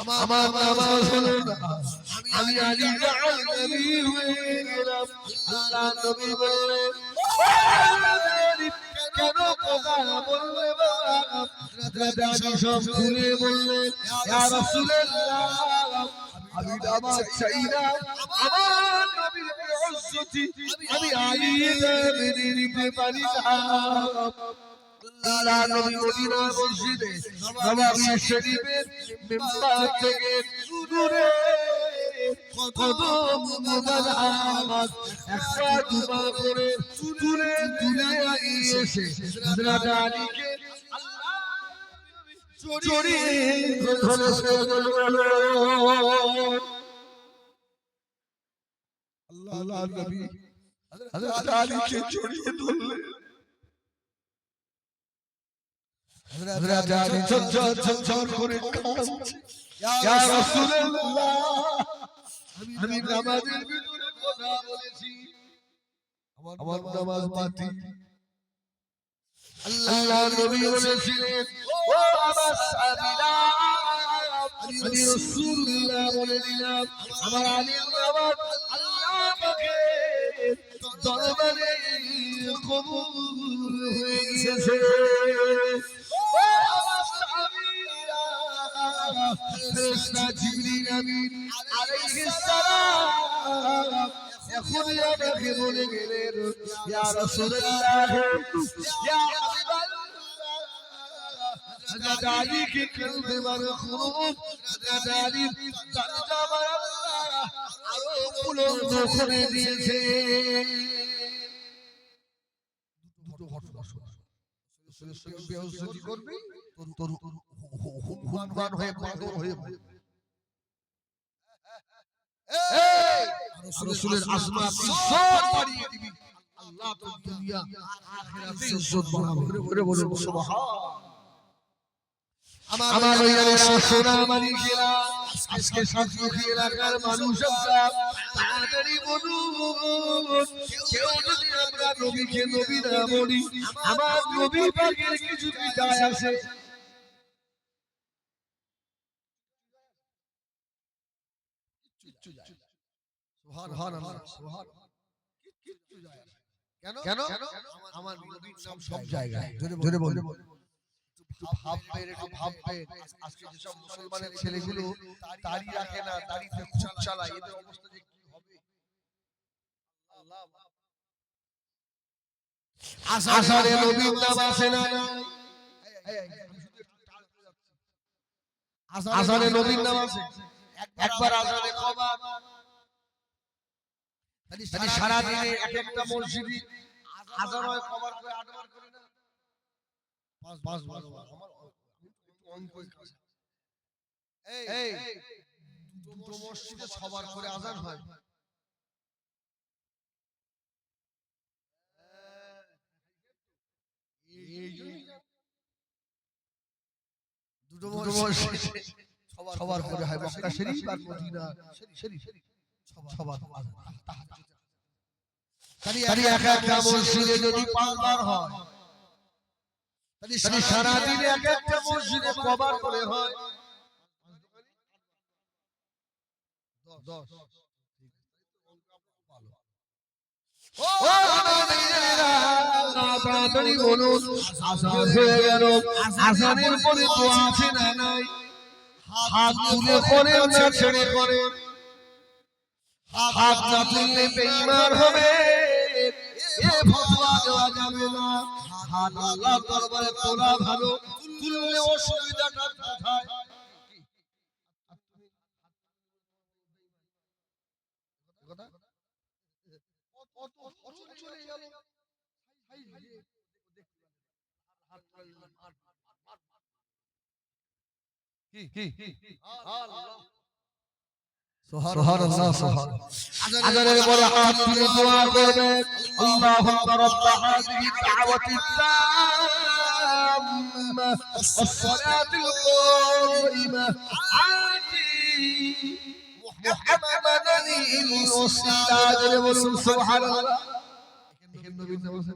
আমার নামাজ হলো না, আমি আলী জাল নবী হয়ে গেলাম। আল্লাহ নবী বললেন কেন কথা বললে বাবা? হযরত সব খুলে বললেন ইয়া রাসূলুল্লাহ, আমি নামাজ চাই না, আমার নবীর ইজ্জতি আমি আলী মেনে নিতে পারি না। আল্লাহ নবী মদিনা মসজিদে নববী শরীফের মিম্বার থেকে দূরে কদম মোবারক একটা দুবা করে দূরে দূরে এসে হযরত আলীকে জড়িয়ে ধরেছে। আল্লাহ নবী হযরত আলীকে জড়িয়ে ধরলেন। হযরত আলী ঝরঝর করে কাঁদছে, ইয়া রাসূলুল্লাহ, আমি নামাজের ভিতরে কথা বলেছি, আমার নামাজ বাতিল। আল্লাহ নবী বলেছিলেন ও আমার সাহাবীরা, আমি রাসূলুল্লাহ বলে দিলাম আমার আলীর নামাজ আল্লাহ পাকের দরবারে কবুল হয়ে গিয়েছে। ফেরেশতা জিবরিল আমিন আলাইহিস সালাম এখন আমাকে বলে গেলেন ইয়া রাসূলুল্লাহ, ইয়া হাবিবাল্লাহ, হযরত আলীকে কলবে মারহুম, হযরত আলীর দরজা আল্লাহ আরো বুলন্দ করে দিয়েছে। দুটো ঘটনা শোনা, বেহুশি করবি তোর হুনবান হয়ে বাদর হয়ে রাসূলের আসমাত ইজ্জত বাড়িয়ে দিবি, আল্লাহ তোর দুনিয়া আখিরাতে ইজ্জত বাড়াবে। করে বলুন সুবহান। আমার ওইরা সোনা মালিকেরা, আজকে সাতমুখী এলাকার মানুষরা তাড়াতাড়ি বলুন, কেউ যদি আমরা নবীকে নবী না বলি আমার নবী পাকের কিছু কি যায় আসে? সুবহানাল্লাহ, সুবহানাল্লাহ, কিচ্ছু যায় আসে। কেন? আমার নবীর নাম সব জায়গায়। জোরে বলুন। একটু ভাববেন আজকে যেসব মুসলমানের ছেলেগুলো দাড়ি রাখে না, দাড়িতে খুব চালায়, এদের অবস্থা যে কি হবে। আষাঢ়ে নবীর নাম আসে না, আষাঢ়ে নবীর নাম আসে একবার, আষাঢ়ে কবার, সারা দিনে এক একটা মসজিদে আযান হয় কবার করে, 8 বার করে না, 5 বার। আমার অঙ্কই কাছে এই দুটো মসজিদে সবার করে আযান হয়। এই দুটো মসজিদে সবার করে হয়, মক্কা শরীফ আর মদিনা শরীফ সবার আযান। তাহলে এক একটা মসজিদে যদি 5 বার হয়, তাহলে সারা দিনে এক একটা মসজিদে কবার করে হয়? 10। ও নবীরা তাড়াতাড়ি বলুন, আযান হয়ে গেল, আযানের পরে দোয়া আছে না নাই? হাত তুলে করেন না ছেড়ে করেন? হাত না তুললে বেঈমান হবে, এ ফতোয়া দেওয়া যাবে না। হাত আল্লাহর দরবারে তোলা ভালো, তুললে অসুবিধাটা কোথায়? চলে গেল সুবহানাল্লাহ, সুবহানাল্লাহ। আযানের পরে হাত তুলে দোয়া করবেন, আল্লাহুম্মা রাব্ব হাযিহি দাওয়াতিত তাম্মা ওয়াস-সালাতিল কায়িমা আতি মুহাম্মাদানিল ওয়াসিলা। জোরে বলুন সুবহানাল্লাহ। এখানে নবীর নাম আছে,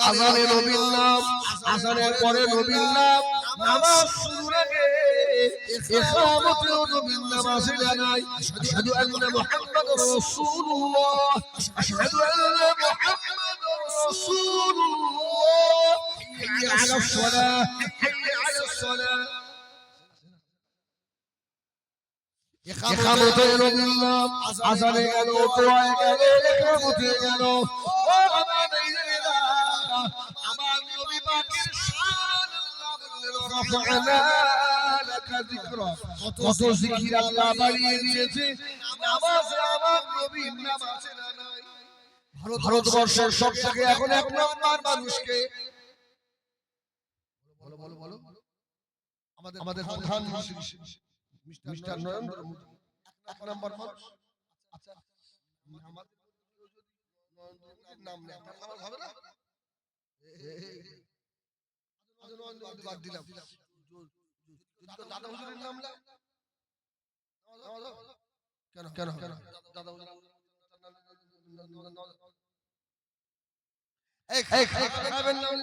আযানে নবীর নাম, আযানের পরে নবীর নাম, নামাজ শুরুর আগে ইকামতেও নবীর নামাজ জানাই আশহাদু আন্না মুহাম্মাদুর রাসূলুল্লাহ আশহাদু আন্না মুহাম্মাদুর রাসূলুল্লাহ হাইয়া আলাস সালাহ হাইয়া আলাস সালাহ ইকামতে নবীর নাম আযানে গেল দোয়ায় গেল ইকামতে গেল ও আমার ভাইরা আমার নবী পাকের শান আল্লাহ বললেন রাফা'না লাকা যিকরা কত জিকির আল্লাহ বাড়িয়ে দিয়েছে নামাজে আমার নবীর নামাজে নাই ভারতবর্ষের সবথেকে এখন এক নম্বর মানুষকে বলো বলো বলো আমাদের প্রধানমন্ত্রী মিস্টার নরেন্দ্র মোদি এক নম্বর মানুষ আচ্ছা আমাদের নরেন্দ্র মোদির নাম নেই তার নাম হবে না বাদ দিলাম দাদা হুজুরের নাম না কেন কেন কেন দাদা হুজুর এই খাবেন নাম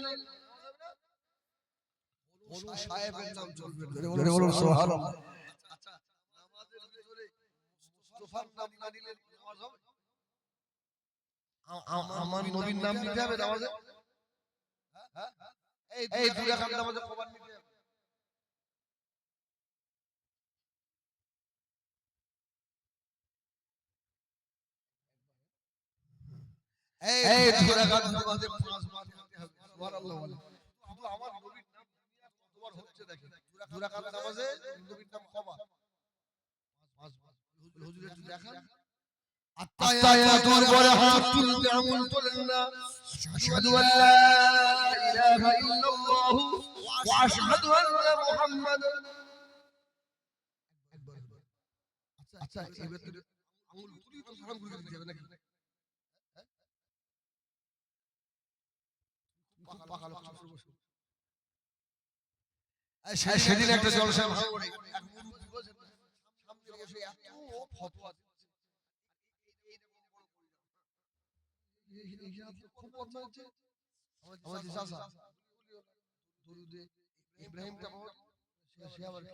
বলুন সাহেবের নাম চলবে জোরে বলুন সুবহানাল্লাহ আচ্ছা নামাজের ভিতরে মুস্তাফার নাম না দিলে নামাজ হবে আমার নবীর নাম নিতে হবে নামাজে হ্যাঁ এই দুই রাকাত নামাজে কবার নিতে হবে এই দুই রাকাত নামাজে পাঁচবার নিতে হবে সুবহানাল্লাহ বলে শুধু আমার নবীর নাম দুনিয়া কতবার হচ্ছে দেখেন দুই রাকাত নামাজে নবীর নাম কবার পাঁচবার হুজুর একটু দেখান আত্তায়াতুর পরে হাত তুলতে আমল তোলেন না আশহাদু আল্লা ইলাহা ইল্লাল্লাহ ওয়া আশহাদু আন্না মুহাম্মাদান একবার আচ্ছা এবার তো আঙ্গুল তুলি তো সালাম করে দিতে হবে নাকি পাকা লোক চুপ করে বসো সেদিন একটা জলসা ভালো করে এক মুরুব্বি বসে সামনে বসে এত ফতোয়া খুব বদনাম হচ্ছে আমাদের চাচা দরুদে ইব্রাহিমটা বল সে আবার কি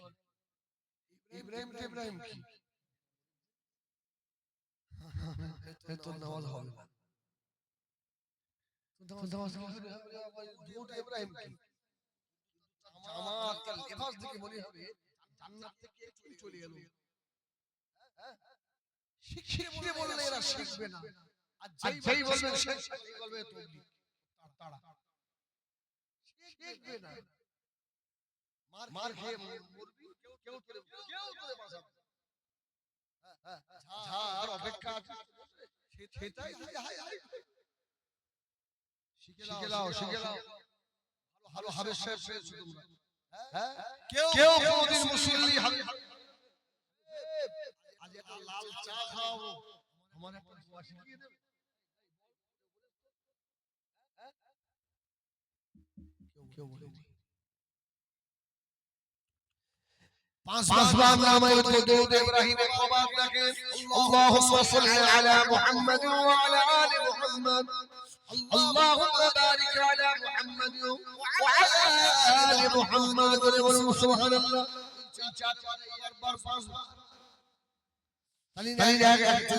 ইব্রাহিম কি তো নামাজ হবে না তো নামাজ হবে দরুদ ইব্রাহিম কি আমার তার লেবাস দেখে মনে হবে জান্নাত থেকে একটু চলে গেল শিখে বললে এরা শিখবে না আর যেই বলবে সেই বলবে তবলিগ তাড়া শিখবে না মার খেয়ে মরবি কেউ তোরে বাঁচাবে আর অপেক্ষা আছে সেটাই হাই শিখে লাও ভালো হবে শেষ তোমরা হ্যাঁ কেউ কোনদিন মুসল্লি হবে আজ একটা লাল চা খাও আমার একটা দোয়া শিখিয়ে দেবে কেউ বলেনি পাঁচবার নামে দরুদ ইব্রাহিমে কবার দেখেন আল্লাহুম্মা সাল্লি আলা মুহাম্মাদ ওয়া আলা আলি মুহাম্মাদ اللهم بارك على محمد وعلى آل محمد سبحان الله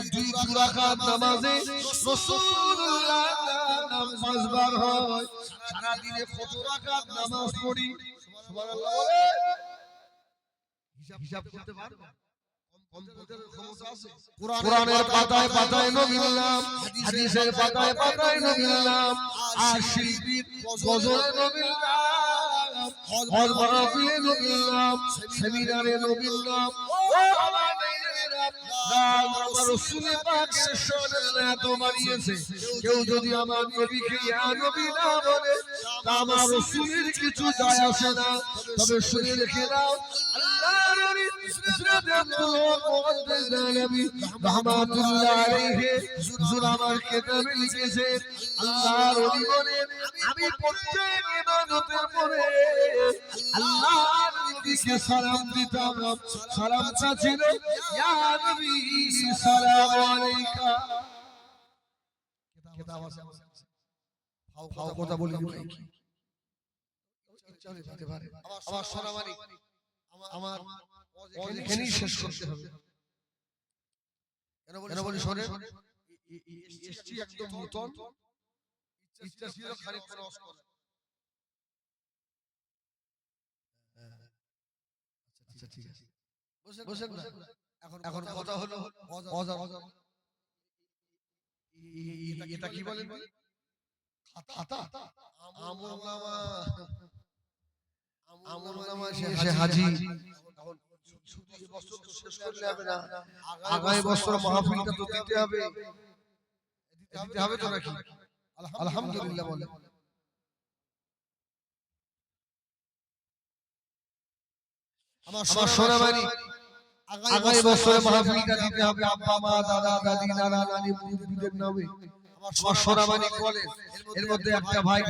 দুই রাকাত নামাজে রাসূলুল্লাহ নাম পাঁচবার হয় সারা দিনে কত রাকাত নামাজ পড়ি সুবহানাল্লাহ বলে হিসাব করতে পারবে কম্পিউটারের ক্ষমতা আছে কোরআনের পাতায় পাতায় নবীর নাম হাদিসের পাতায় পাতায় নবীর নাম আর শিল্পীর গজলে নবীর নাম হজ মাহফিলে নবীর নাম সেমিনারে নবীর নাম ও আমার আমার রাসূল পাকের শান এত বাড়িয়েছে কেউ যদি আমার নবীকে ইয়া নবী না বলে তা আমার রাসূলের কিছু যায় আসে না তবে শুনে রেখে দাও আল্লাহর নবী হযরত আব্দুল্লাহ মুআদ্দিস নবী রাহমাতুল্লাহ আলাইহি হুজুর আমার কিতাবে লিখেছে আল্লাহর নবী বলেন আমি প্রত্যেক ইবাদতের পরে আল্লাহর নবীকে সালাম দিতাম সালামটা ছিল ইয়া নবী সালাম আলাইকা কিতাব আছে ফাও কথা বলি ভাই চলে যেতে পারে আমার সোনামানি আমার এখানেই শেষ করতে হবে। কেন বলি শোনে, এসছি একদম নতুন, ইচ্ছা ছিল খানিকক্ষণ অস করা। আচ্ছা ঠিক আছে, বসেন না। এখন কথা হলো অজান। এটা কি বলেন? খাতা, আমলনামা। আমলনামা সে হাজি। এখন শুধু এই বছর তো শেষ করলে হবে না, আগামী বছর মাহফিলটা তো দিতে হবে। দিতে হবে তো নাকি? আলহামদুলিল্লাহ বলে। আমার সোনামানি আগামী বছর মাহফিলটা দিতে হবে আব্বা মা দাদা দাদি নানা নানি মুরব্বিদের নামে। আমার সোনামানি কলেজ, এর মধ্যে একটা ভাই